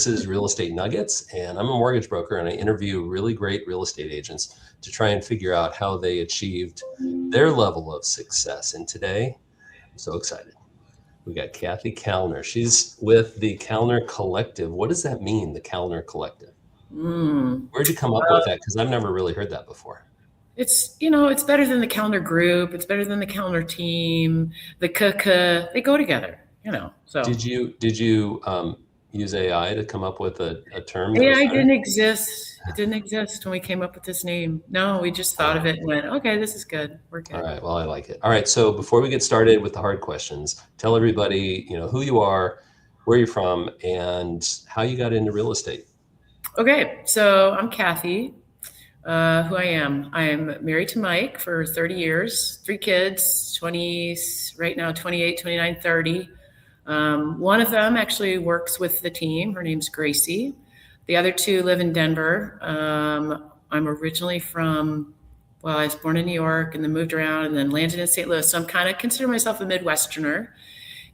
This is Real Estate Nuggets, and I'm a mortgage broker, and I interview really great real estate agents to try and figure out how they achieved their level of success. And today, I'm so excited. We got Kathy Kallner. She's with the Kallner Collective. What does that mean, the Kallner Collective? Where'd you come up with that? Because I've never really heard that before. It's better than the Kallner Group. It's better than the Kallner Team. The KK, they go together. So did you use AI to come up with a term? AI didn't exist. It didn't exist when we came up with this name. No, we just thought of it and went, okay, this is good. We're good. All right. Well, I like it. All right. So before we get started with the hard questions, tell everybody, who you are, where you're from, and how you got into real estate. Okay. So I'm Kathy. Who I am. I'm married to Mike for 30 years, 3 kids, right now, 28, 29, 30. One of them actually works with the team. Her name's Gracie. The other 2 live in Denver. I'm originally I was born in New York and then moved around and then landed in St. Louis. So I'm kind of consider myself a Midwesterner,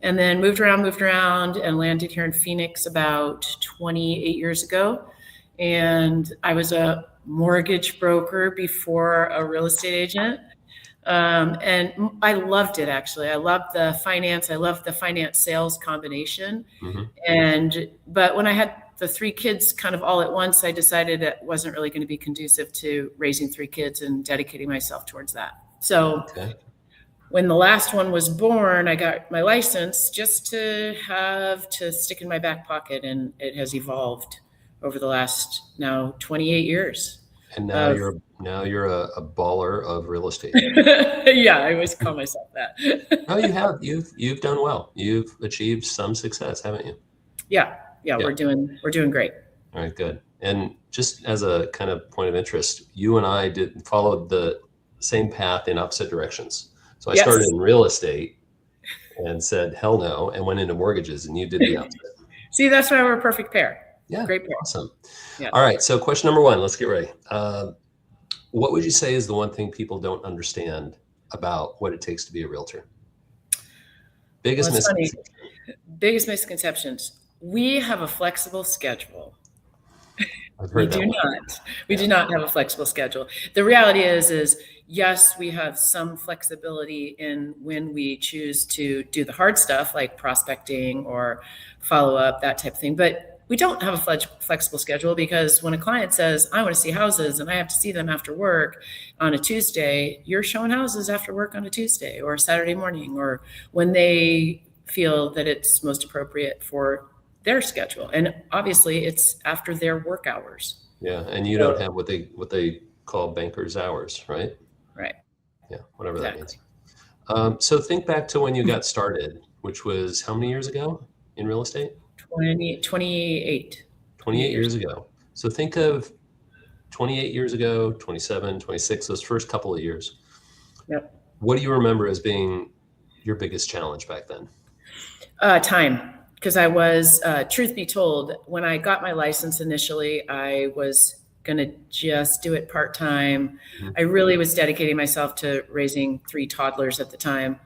and then moved around and landed here in Phoenix about 28 years ago. And I was a mortgage broker before a real estate agent. And I loved it, actually. I loved the finance. I loved the finance sales combination. But when I had the 3 kids kind of all at once, I decided it wasn't really going to be conducive to raising 3 kids and dedicating myself towards that. So when the last one was born, I got my license just to have to stick in my back pocket. And it has evolved over the last now 28 years. And now you're a baller of real estate. Yeah, I always call myself that. No, you have. You've done well. You've achieved some success, haven't you? Yeah. We're doing great. All right, good. And just as a kind of point of interest, you and I followed the same path in opposite directions. So I started in real estate and said hell no, and went into mortgages, and you did the opposite. See, that's why we're a perfect pair. Yeah, great pair. Awesome. Yeah. All right, so question number 1. Let's get ready. What would you say is the one thing people don't understand about what it takes to be a realtor? Biggest misconceptions. We have a flexible schedule. I've heard We do not have a flexible schedule. The reality is yes, we have some flexibility in when we choose to do the hard stuff like prospecting or follow up, that type of thing. But we don't have a flexible schedule, because when a client says, I want to see houses and I have to see them after work on a Tuesday, you're showing houses after work on a Tuesday or Saturday morning, or when they feel that it's most appropriate for their schedule. And obviously it's after their work hours. Yeah. And you don't have what they call banker's hours, right? Right. Yeah. Whatever that means. So think back to when you got started, which was how many years ago in real estate? 28. 28 years ago. So think of 28 years ago, 27, 26, those first couple of years. Yep. What do you remember as being your biggest challenge back then? Time. Because I was, truth be told, when I got my license initially, I was going to just do it part-time. I really was dedicating myself to raising 3 toddlers at the time.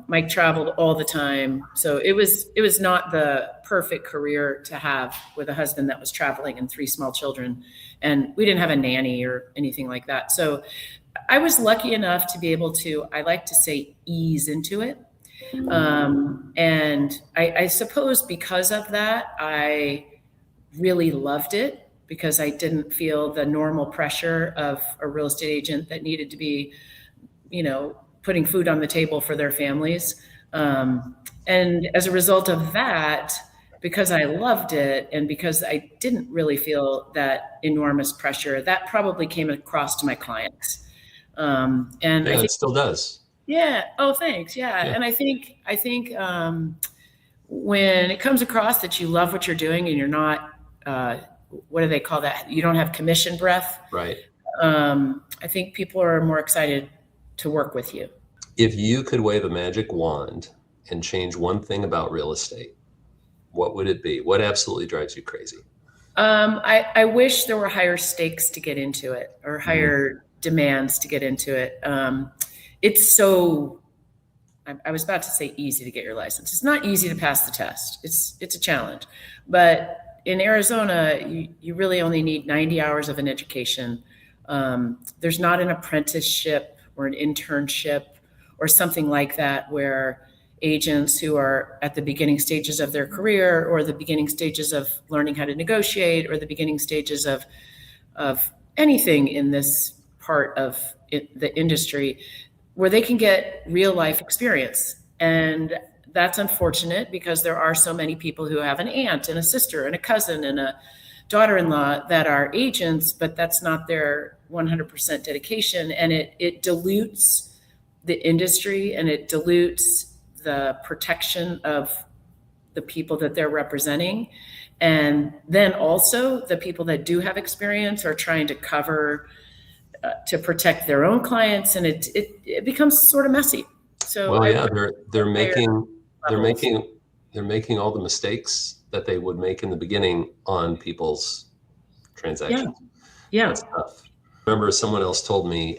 Mike traveled all the time. So it was not the perfect career to have with a husband that was traveling and 3 small children. And we didn't have a nanny or anything like that. So I was lucky enough to be able to, I like to say, ease into it. And I suppose because of that, I really loved it, because I didn't feel the normal pressure of a real estate agent that needed to be, putting food on the table for their families. And as a result of that, because I loved it and because I didn't really feel that enormous pressure, that probably came across to my clients. And I think it still does. Yeah. Oh, thanks. Yeah. And I think when it comes across that you love what you're doing and you're not, what do they call that? You don't have commission breath. Right. I think people are more excited to work with you. If you could wave a magic wand and change one thing about real estate, what would it be? What absolutely drives you crazy? I wish there were higher stakes to get into it, or higher demands to get into it. It's so, I was about to say easy to get your license. It's not easy to pass the test. It's a challenge, but in Arizona, you really only need 90 hours of an education. There's not an apprenticeship or an internship or something like that where agents who are at the beginning stages of their career or the beginning stages of learning how to negotiate or the beginning stages of anything in this part of the industry where they can get real life experience. And that's unfortunate because there are so many people who have an aunt and a sister and a cousin and a daughter-in-law that are agents, but that's not their 100% dedication. And it dilutes the industry and it dilutes the protection of the people that they're representing. And then also the people that do have experience are trying to cover to protect their own clients, and it becomes sort of messy. So Well, I yeah, work they're at higher making they're levels. making they're making all the mistakes that they would make in the beginning on people's Yeah, transactions. yeah, That's tough. I remember someone else told me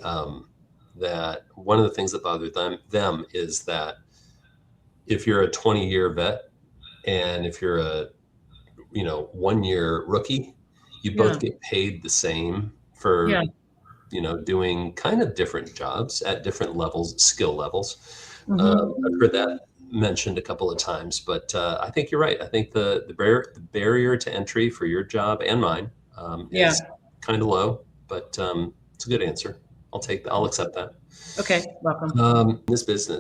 that one of the things that bothered them is that if you're a 20-year vet and if you're a 1-year rookie, you yeah, both get paid the same for yeah. doing kind of different jobs at different levels, skill levels. I've heard Hmm. that mentioned a couple of times, but I think you're right. I think the barrier to entry for your job and mine Yeah. is kind of low, but it's a good answer. I'll accept that. Okay. Welcome.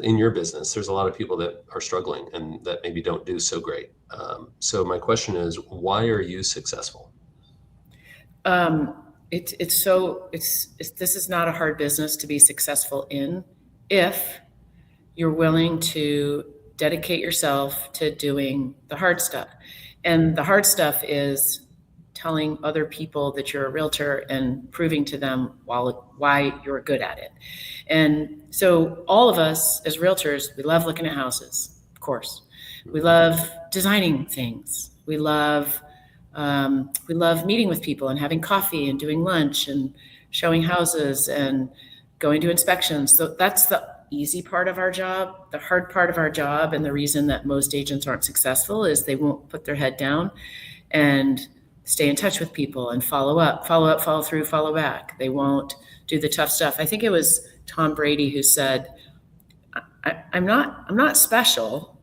In your business, there's a lot of people that are struggling and that maybe don't do so great. So my question is, why are you successful? It's this is not a hard business to be successful in if you're willing to dedicate yourself to doing the hard stuff. And the hard stuff is telling other people that you're a realtor and proving to them why you're good at it. And so, all of us as realtors, we love looking at houses, of course. We Mhm. love designing things. We love meeting with people and having coffee and doing lunch and showing houses and going to inspections. So that's the easy part of our job. The hard part of our job, and the reason that most agents aren't successful, is they won't put their head down and stay in touch with people and follow up, follow through, follow back. They won't do the tough stuff. I think it was Tom Brady who said, I'm not special.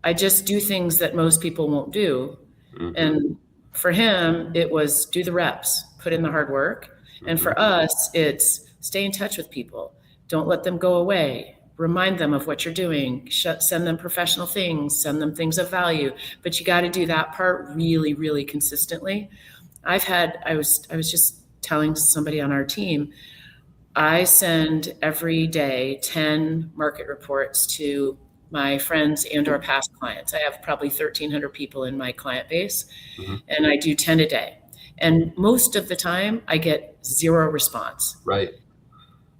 I just do things that most people won't do. Mhm. And for him, it was do the reps, put in the hard work. And Mhm. for us, it's stay in touch with people. Don't let them go away. Remind them of what you're doing. Send them professional things, send them things of value. But you got to do that part really, really consistently. I was just telling somebody on our team, I send every day 10 market reports to my friends and or past clients. I have probably 1,300 people in my client base, Mhm. and I do 10 a day. And most of the time, I get zero response. Right.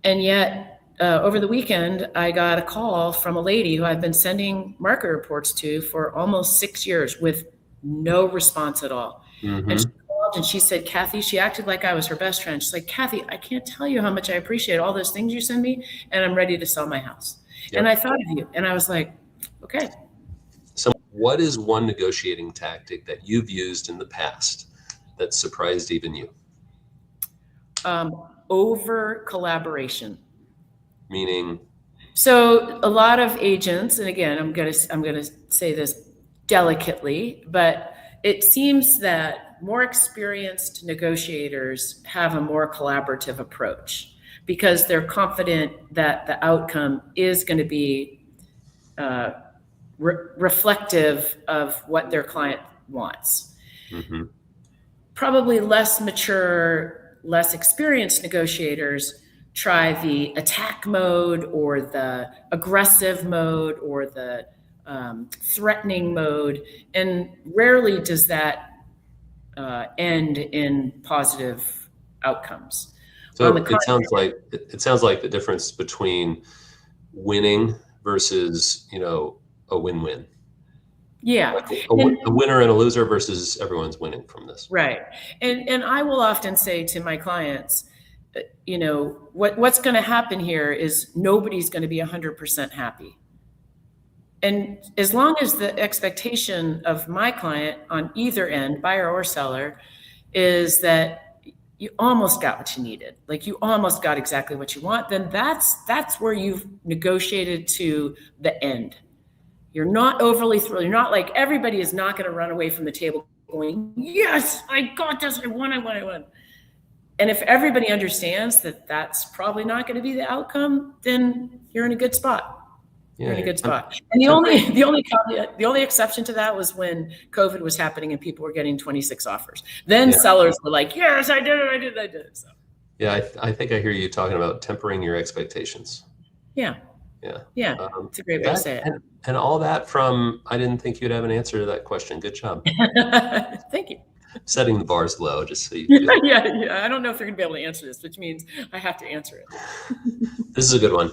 And yet, over the weekend, I got a call from a lady who I've been sending market reports to for almost 6 years with no response at all. And she Mhm. called and she said, Kathy, she acted like I was her best friend. She's like, Kathy, I can't tell you how much I appreciate all those things you send me, and I'm ready to sell my house. And Yep. I thought of you, and I was like, okay. So, what is one negotiating tactic that you've used in the past that surprised even you? Over collaboration. Meaning, So a lot of agents, and again, I'm gonna say this delicately, but it seems that more experienced negotiators have a more collaborative approach because they're confident that the outcome is going to be uh, reflective of what their client wants. mhm. Probably less mature, less experienced negotiators try the attack mode or the aggressive mode or the threatening mode, and rarely does that end in positive outcomes. On the So it contrary, sounds like it sounds like the difference between winning versus a win-win, yeah, like and a winner and a loser versus everyone's winning from this. right, and I will often say to my clients, what's going to happen here is nobody's going to be 100% happy. And as long as the expectation of my client on either end, buyer or seller, is that you almost got what you needed, like you almost got exactly what you want, then that's where you've negotiated to the end. You're not overly thrilled. You're not like, everybody is not going to run away from the table going, yes, I got this, I won, I won, I won. And if everybody understands that that's probably not going to be the outcome, then you're in a good spot. You're in a good spot. And the only exception to that was when COVID was happening and people were getting 26 offers. Then sellers were like, yes, I did it. So. Yeah, I think I hear you talking about tempering your expectations. Yeah. It's a great way to say it. And all that from, I didn't think you'd have an answer to that question. Good job. Thank you. Setting the bars low, just so you feel. Yeah. I don't know if you're going to be able to answer this, which means I have to answer it. This is a good one.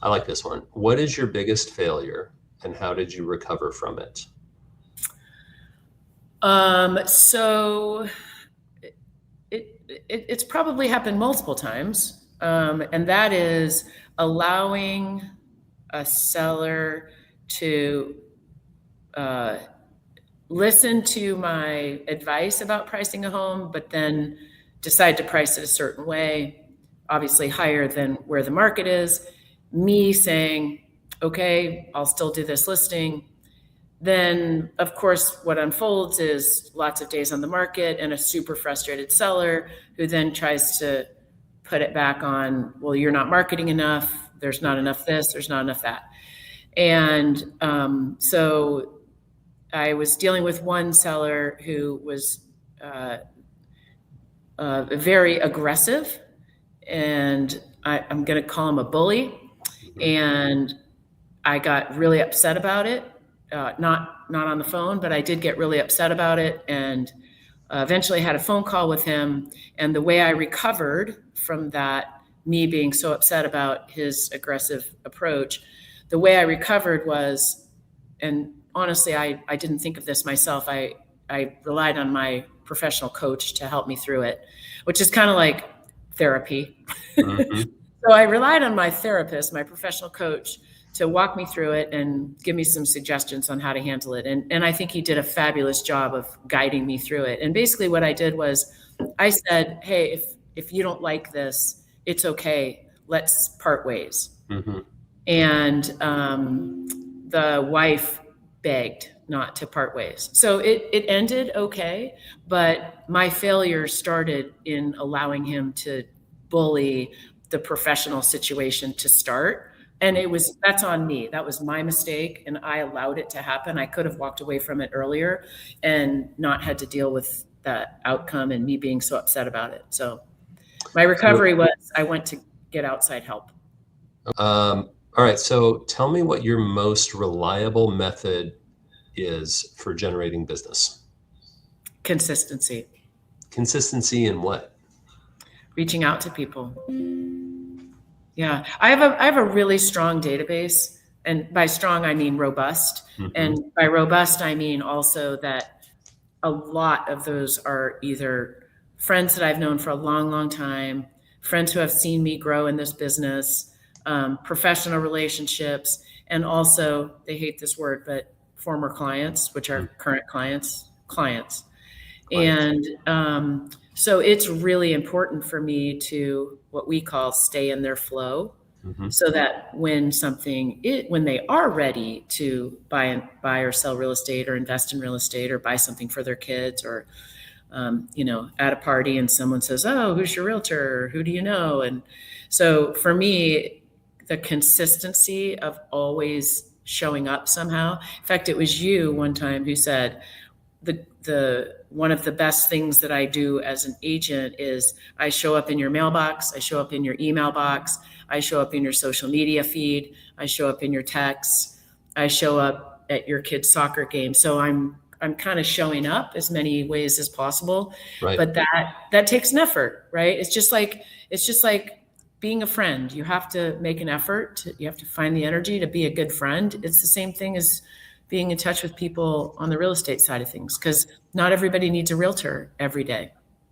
I like this one. What is your biggest failure and how did you recover from it? So it's probably happened multiple times. And that is allowing a seller to listen to my advice about pricing a home, but then decide to price it a certain way, obviously higher than where the market is. Me saying, okay, I'll still do this listing. Then, of course, what unfolds is lots of days on the market and a super frustrated seller who then tries to put it back on, well, you're not marketing enough. There's not enough this, there's not enough that. And so I was dealing with one seller who was very aggressive, and I'm going to call him a bully. And I got really upset about it. Not on the phone, but I did get really upset about it. And eventually had a phone call with him. And the way I recovered from that, me being so upset about his aggressive approach, the way I recovered was, and honestly, I didn't think of this myself. I relied on my professional coach to help me through it, which is kind of like therapy. Mm-hmm. So I relied on my therapist, my professional coach, to walk me through it and give me some suggestions on how to handle it. And I think he did a fabulous job of guiding me through it. And basically what I did was I said, hey, if you don't like this, it's okay. Let's part ways. Mm-hmm. And the wife begged not to part ways. So it ended okay, but my failure started in allowing him to bully the professional situation to start. And that's on me. That was my mistake. And I allowed it to happen. I could have walked away from it earlier and not had to deal with that outcome and me being so upset about it. So my recovery was I went to get outside help. All right. So tell me what your most reliable method is for generating business. Consistency. Consistency in what? Reaching out to people. Yeah, I have a really strong database, and by strong I mean robust. Mm-hmm. And by robust I mean also that a lot of those are either friends that I've known for a long, long time, friends who have seen me grow in this business, professional relationships, and also, they hate this word, but former clients, which are current clients. And so it's really important for me to what we call stay in their flow, mm-hmm. so that when they are ready to buy or sell real estate or invest in real estate or buy something for their kids or, at a party and someone says, oh, who's your realtor? Who do you know? And so for me, the consistency of always showing up somehow. In fact, it was you one time who said, the one of the best things that I do as an agent is I show up in your mailbox, I show up in your email box, I show up in your social media feed, I show up in your texts, I show up at your kid's soccer game. So I'm kind of showing up as many ways as possible. Right. But that takes an effort, right? It's just like being a friend. You have to make an effort. You have to find the energy to be a good friend. It's the same thing as being in touch with people on the real estate side of things, because not everybody needs a realtor every day.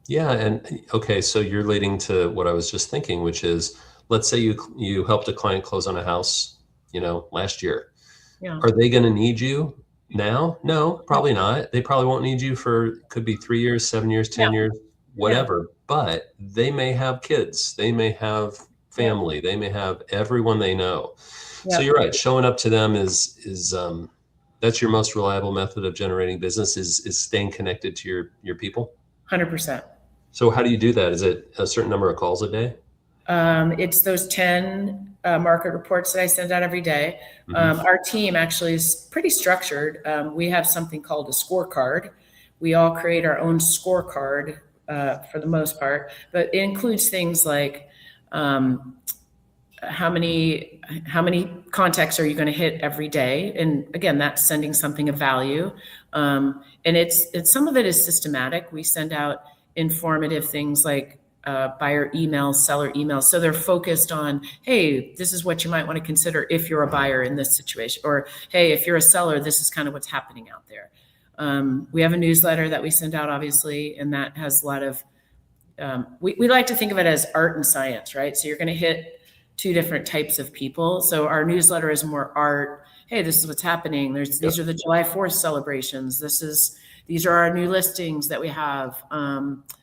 Yeah. And okay, so you're leading to what I was just thinking, which is, let's say you helped a client close on a house, last year. Yeah. Are they going to need you now? No, probably not. They probably won't need you for, could be 3 years, 7 years, Yeah. 10 years, Yeah. whatever. But they may have kids, they may have Yep. family, they may have everyone they know. So you're Yep. right. Showing up to them is that's your most reliable method of generating business, is staying connected to your people. 100%. So how do you do that? Is it a certain number of calls a day? It's those 10 market reports that I send out every day. Hmm. Our team actually is pretty structured. We have something called a scorecard. We all create our own scorecard for the most part, but it includes things like um, how many contacts are you going to hit every day, and again, that's sending something of value. And it's some of it is systematic. We send out informative things like buyer emails, seller emails, so they're focused on, hey, this is what you might want to consider if you're a buyer in this situation, or hey, if you're a seller, this is kind of what's happening out there. We have a newsletter that we send out, obviously, and that has a lot of we like to think of it as art and science, right? So you're going to hit two different types of people. So our newsletter is more art. Hey, this is what's happening. These Yep. are the July 4th celebrations. These are our new listings that we have.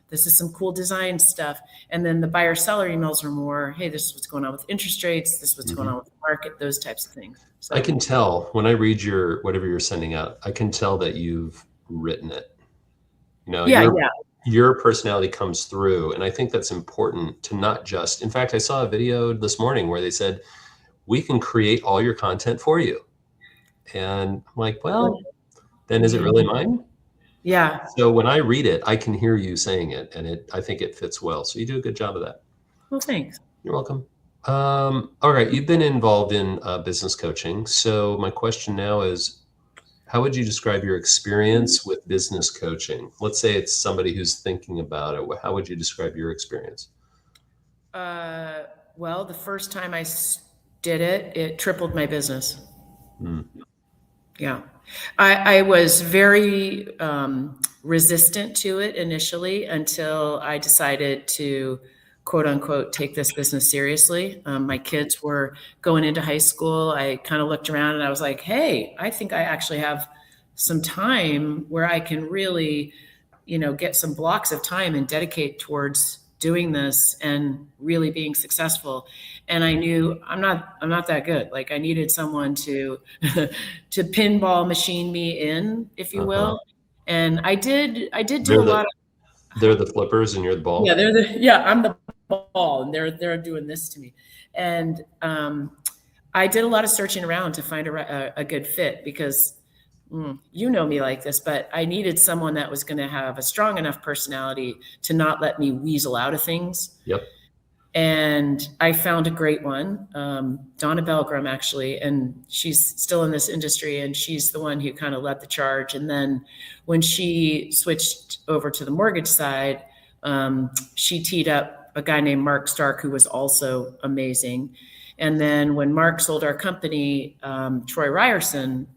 This is some cool design stuff. And then the buyer seller emails are more, hey, this is what's going on with interest rates. This is what's going Hmm. on with the market, those types of things. I So can tell when I read your whatever you're sending out, I can tell that you've written it. You know, yeah, yeah. your personality comes through, and I think that's important to not just. In fact, I saw a video this morning where they said we can create all your content for you, and I'm like, well, then is it really Mhm. mine? Yeah. So when I read it, I can hear you saying it, and I think it fits well. So you do a good job of that. Well, thanks. You're welcome. All right, you've been involved in business coaching. So my question now is, how would you describe your experience with business coaching? Let's say it's somebody who's thinking about it. How would you describe your experience? Uh, well, the first time did it, it tripled my business. Hmm. Yeah. I was very resistant to it initially until I decided to, quote unquote, take this business seriously. My kids were going into high school. I kind of looked around and I was like, hey, I think I actually have some time where I can really, get some blocks of time and dedicate towards doing this and really being successful. And I knew I'm not that good. Like, I needed someone to pinball machine me in, if you Uh-huh. will. And I did do They're a lot of, the flippers and you're the yeah, ball. I'm the ball and they're doing this to me. And I did a lot of searching around to find a good fit because you know me like this, but I needed someone that was going to have a strong enough personality to not let me weasel out of things. Yep. And I found a great one, Donna Belgram, actually, and she's still in this industry, and she's the one who kind of led the charge. And then when she switched over to the mortgage side, she teed up a guy named Mark Stark, who was also amazing. And then when Mark sold our company, Troy Ryerson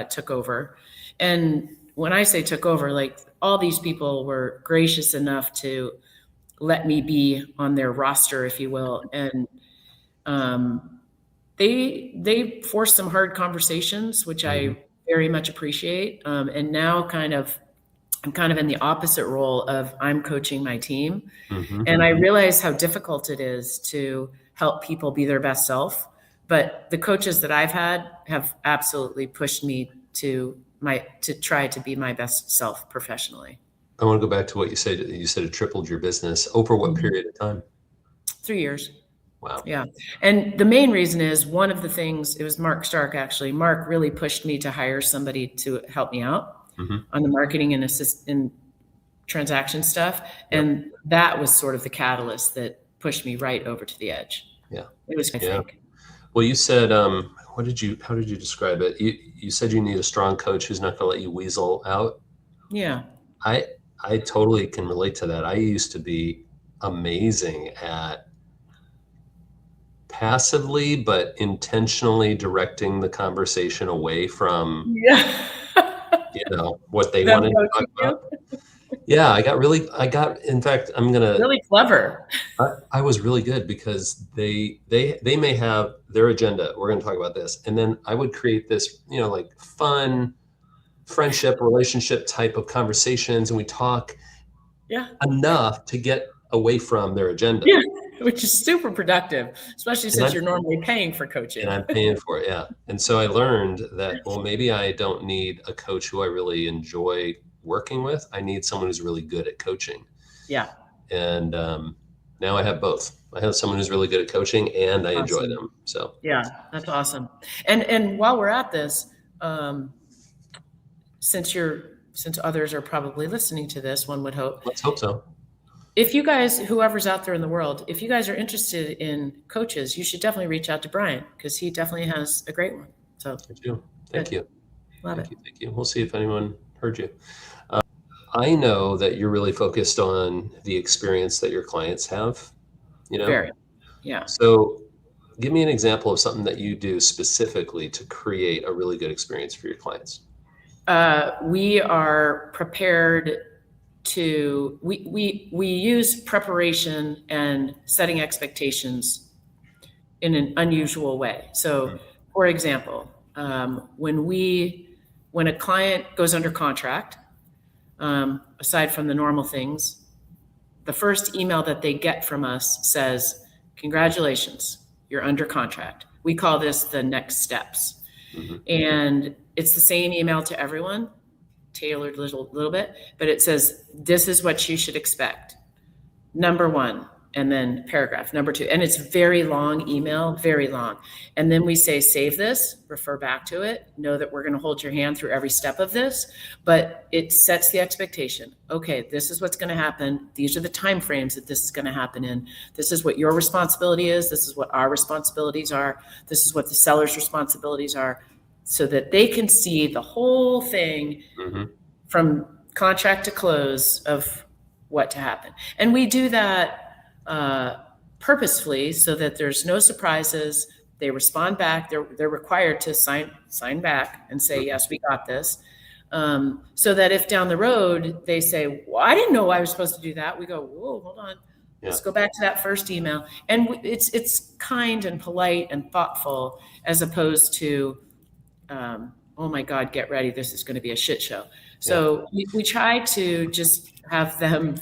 took over. And when I say took over, like, all these people were gracious enough to let me be on their roster, if you will. And they forced some hard conversations, which Hmm. I very much appreciate. And now I'm kind of in the opposite role of I'm coaching my team. Hmm. And I realize how difficult it is to help people be their best self. But the coaches that I've had have absolutely pushed me to try to be my best self professionally. I want to go back to what you said. You said it tripled your business over what Mhm. period of time? 3 years. Wow. Yeah. And the main reason is one of the things, it was Mark Stark, actually. Mark really pushed me to hire somebody to help me out Hmm. on the marketing and assist in transaction stuff. Yep. And that was sort of the catalyst that pushed me right over to the edge. Yeah. It was, I Yeah. think. Well, you said, how did you describe it? You said you need a strong coach who's not going to let you weasel out. Yeah. I, I totally can relate to that. I used to be amazing at passively but intentionally directing the conversation away from, Yeah. what they Them wanted to talk coaching about. you. Yeah, in fact, Really clever. I was really good because they may have their agenda. We're going to talk about this. And then I would create this, like fun friendship, relationship type of conversations. And we talk Yeah. enough to get away from their agenda. Yeah. Which is super productive, especially And since I'm you're normally paying for and coaching. I'm paying for it, yeah. And so I learned that, well, maybe I don't need a coach who I really enjoy working with. I need someone who's really good at coaching. Yeah. And now I have both. I have someone who's really good at coaching, and I enjoy Awesome. them. So Yeah, that's awesome. And while we're at this, um, since others are probably listening to this, one would hope, let's hope so. if you guys, whoever's out there in the world, if you guys are interested in coaches, you should definitely reach out to Brian because he definitely has a great one. So Thank you. Thank good. you. Love Thank it. you. Thank you. We'll see if anyone heard you. I know that you're really focused on the experience that your clients have, you know? Very. Yeah. So give me an example of something that you do specifically to create a really good experience for your clients. We are prepared to we use preparation and setting expectations in an unusual way. So, for example, when a client goes under contract, aside from the normal things, the first email that they get from us says, "Congratulations, you're under contract." We call this the next steps, Mm-hmm. and it's the same email to everyone, tailored a little bit, but it says, "This is what you should expect." Number one, and then paragraph number two. And it's very long email, very long. And then we say, save this, refer back to it, know that we're going to hold your hand through every step of this, but it sets the expectation. Okay, this is what's going to happen. These are the time frames that this is going to happen in. This is what your responsibility is. This is what our responsibilities are. This is what the seller's responsibilities are, so that they can see the whole thing Mm-hmm. from contract to close of what to happen. And we do that purposefully so that there's no surprises. They respond back. They're required to sign back and say, yes, we got this. So that if down the road they say, well, I didn't know I was supposed to do that, we go, whoa, hold on. Yeah. Let's go back to that first email. And it's kind and polite and thoughtful, as opposed to, oh my God, get ready. This is going to be a shit show. So we try to just have them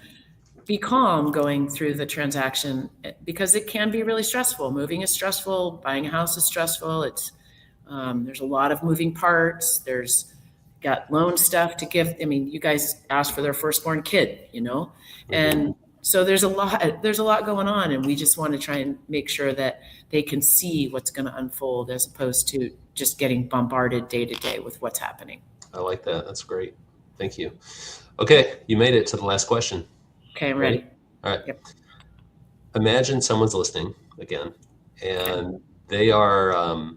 be calm going through the transaction, because it can be really stressful. Moving is stressful. Buying a house is stressful. There's a lot of moving parts. There's got loan stuff to give. I mean, you guys asked for their firstborn kid, Mm-hmm. and so there's a lot going on, and we just want to try and make sure that they can see what's going to unfold, as opposed to just getting bombarded day to day with what's happening. I like that. That's great. Thank you. Okay, you made it to the last question. Okay, I'm ready. All right. Yep. Imagine someone's listening again, and they are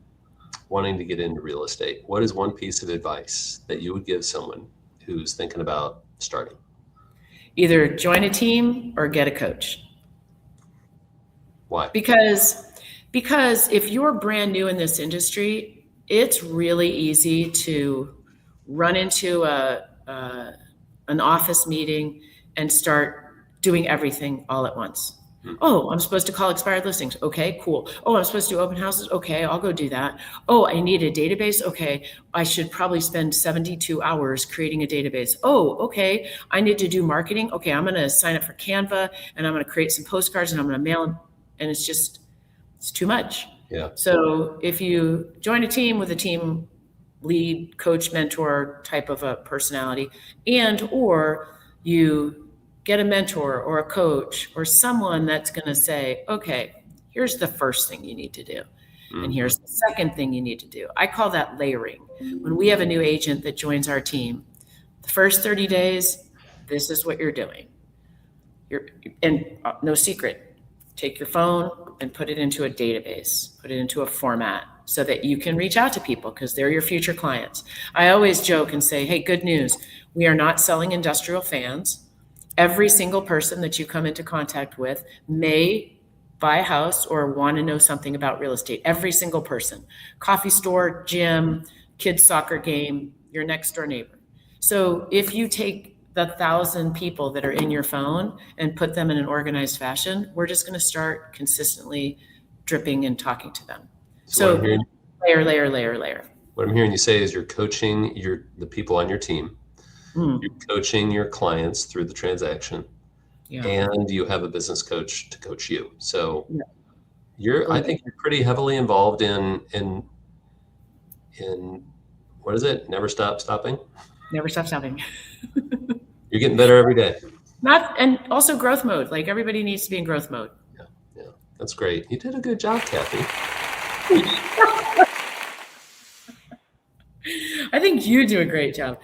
wanting to get into real estate. What is one piece of advice that you would give someone who's thinking about starting? Either join a team or get a coach. Why? Because if you're brand new in this industry, it's really easy to run into an office meeting and start doing everything all at once. Oh, I'm supposed to call expired listings. Okay, cool. Oh, I'm supposed to do open houses. Okay, I'll go do that. Oh, I need a database. Okay, I should probably spend 72 hours creating a database. Oh, okay, I need to do marketing. Okay, I'm going to sign up for Canva and I'm going to create some postcards and I'm going to mail them. And it's too much. Yeah. So if you join a team with a team lead, coach, mentor type of a personality, or you get a mentor or a coach or someone that's going to say, okay, here's the first thing you need to do. And here's the second thing you need to do. I call that layering. When we have a new agent that joins our team, the first 30 days, this is what you're doing. And no secret, take your phone and put it into a database, put it into a format so that you can reach out to people because they're your future clients. I always joke and say, hey, good news. We are not selling industrial fans. Every single person that you come into contact with may buy a house or want to know something about real estate. Every single person. Coffee store, gym, kids' soccer game, your next door neighbor. So if you take the 1,000 people that are in your phone and put them in an organized fashion, we're just going to start consistently dripping and talking to them. So what I'm So hearing, layer. what I'm hearing you say is you're coaching the people on your team, Mm, you're coaching your clients through the transaction, yeah. and you have a business coach to coach you. So Yeah. I Boom. think you're pretty heavily involved in what is it? Never stop stopping. Never stop stopping. You're getting better every day. Not and also growth mode. Like everybody needs to be in growth mode. Yeah, yeah, that's great. You did a good job, Kathy. I think you do a great job.